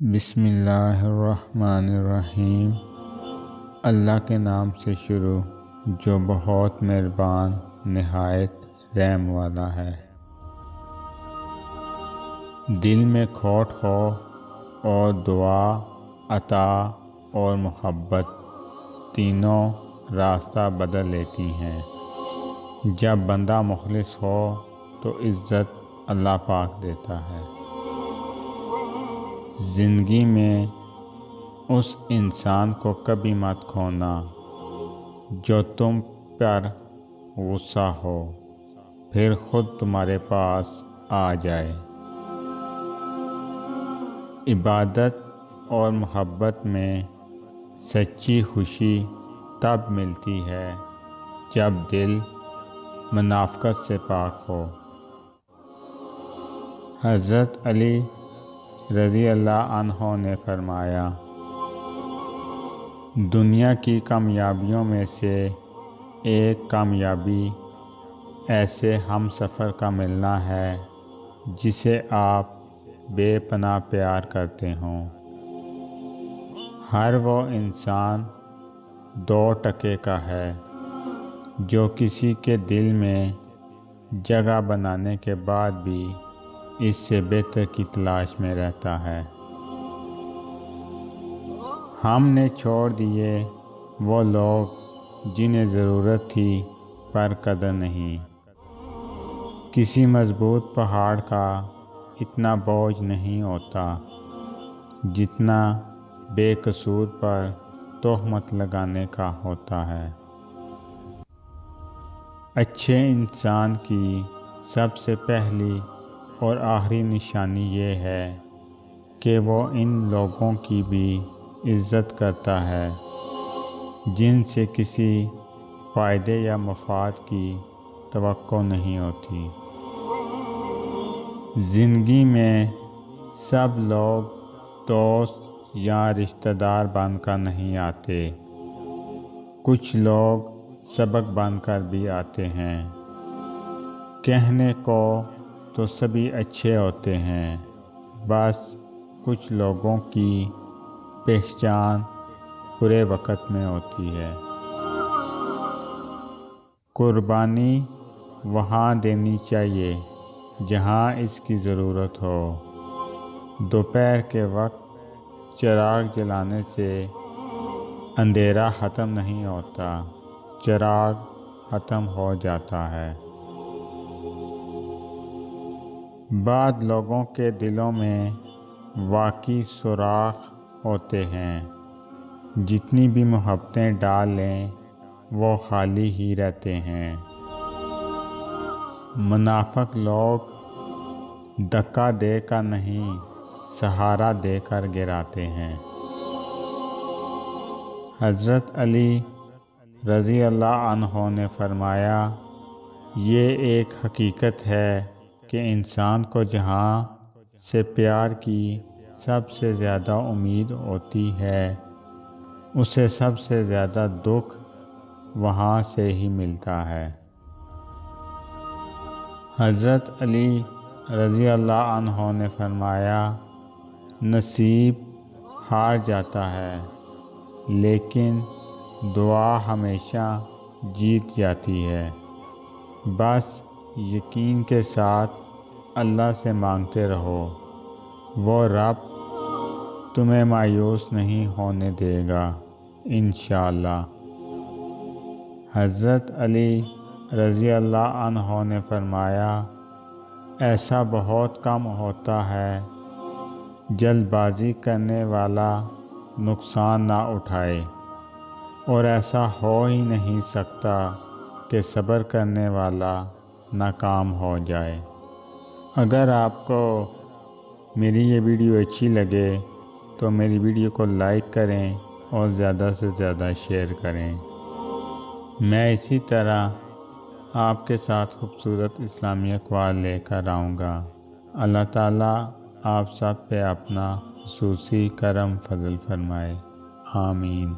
بسم اللہ الرحمن الرحیم۔ اللہ کے نام سے شروع جو بہت مہربان نہایت رحم والا ہے۔ دل میں کھوٹ ہو اور دعا، عطا اور محبت تینوں راستہ بدل لیتی ہیں۔ جب بندہ مخلص ہو تو عزت اللہ پاک دیتا ہے۔ زندگی میں اس انسان کو کبھی مت کھونا جو تم پر غصہ ہو، پھر خود تمہارے پاس آ جائے۔ عبادت اور محبت میں سچی خوشی تب ملتی ہے جب دل منافقت سے پاک ہو۔ حضرت علی رضی اللہ عنہ نے فرمایا، دنیا کی کامیابیوں میں سے ایک کامیابی ایسے ہم سفر کا ملنا ہے جسے آپ بے پناہ پیار کرتے ہوں۔ ہر وہ انسان 2 کا ہے جو کسی کے دل میں جگہ بنانے کے بعد بھی اس سے بہتر کی تلاش میں رہتا ہے۔ ہم نے چھوڑ دیے وہ لوگ جنہیں ضرورت تھی پر قدر نہیں۔ کسی مضبوط پہاڑ کا اتنا بوجھ نہیں ہوتا جتنا بے قصور پر تہمت لگانے کا ہوتا ہے۔ اچھے انسان کی سب سے پہلی اور آخری نشانی یہ ہے کہ وہ ان لوگوں کی بھی عزت کرتا ہے جن سے کسی فائدے یا مفاد کی توقع نہیں ہوتی۔ زندگی میں سب لوگ دوست یا رشتہ دار بن کر نہیں آتے، کچھ لوگ سبق بن کر بھی آتے ہیں۔ کہنے کو تو سبھی اچھے ہوتے ہیں، بس کچھ لوگوں کی پہچان برے وقت میں ہوتی ہے۔ قربانی وہاں دینی چاہیے جہاں اس کی ضرورت ہو۔ دوپہر کے وقت چراغ جلانے سے اندھیرا ختم نہیں ہوتا، چراغ ختم ہو جاتا ہے۔ بعض لوگوں کے دلوں میں واقعی سوراخ ہوتے ہیں، جتنی بھی محبتیں ڈال لیں وہ خالی ہی رہتے ہیں۔ منافق لوگ دھکا دے کر نہیں، سہارا دے کر گراتے ہیں۔ حضرت علی رضی اللہ عنہ نے فرمایا، یہ ایک حقیقت ہے کہ انسان کو جہاں سے پیار کی سب سے زیادہ امید ہوتی ہے، اسے سب سے زیادہ دکھ وہاں سے ہی ملتا ہے۔ حضرت علی رضی اللہ عنہ نے فرمایا، نصیب ہار جاتا ہے لیکن دعا ہمیشہ جیت جاتی ہے۔ بس یقین کے ساتھ اللہ سے مانگتے رہو، وہ رب تمہیں مایوس نہیں ہونے دے گا انشاءاللہ۔ حضرت علی رضی اللہ عنہ نے فرمایا، ایسا بہت کم ہوتا ہے جلد بازی کرنے والا نقصان نہ اٹھائے، اور ایسا ہو ہی نہیں سکتا کہ صبر کرنے والا ناکام ہو جائے۔ اگر آپ کو میری یہ ویڈیو اچھی لگے تو میری ویڈیو کو لائک کریں اور زیادہ سے زیادہ شیئر کریں۔ میں اسی طرح آپ کے ساتھ خوبصورت اسلامی اقوال لے کر آؤں گا۔ اللہ تعالیٰ آپ سب پہ اپنا خصوصی کرم فضل فرمائے، آمین۔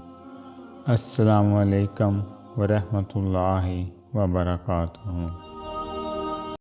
السلام علیکم ورحمۃ اللہ وبرکاتہ۔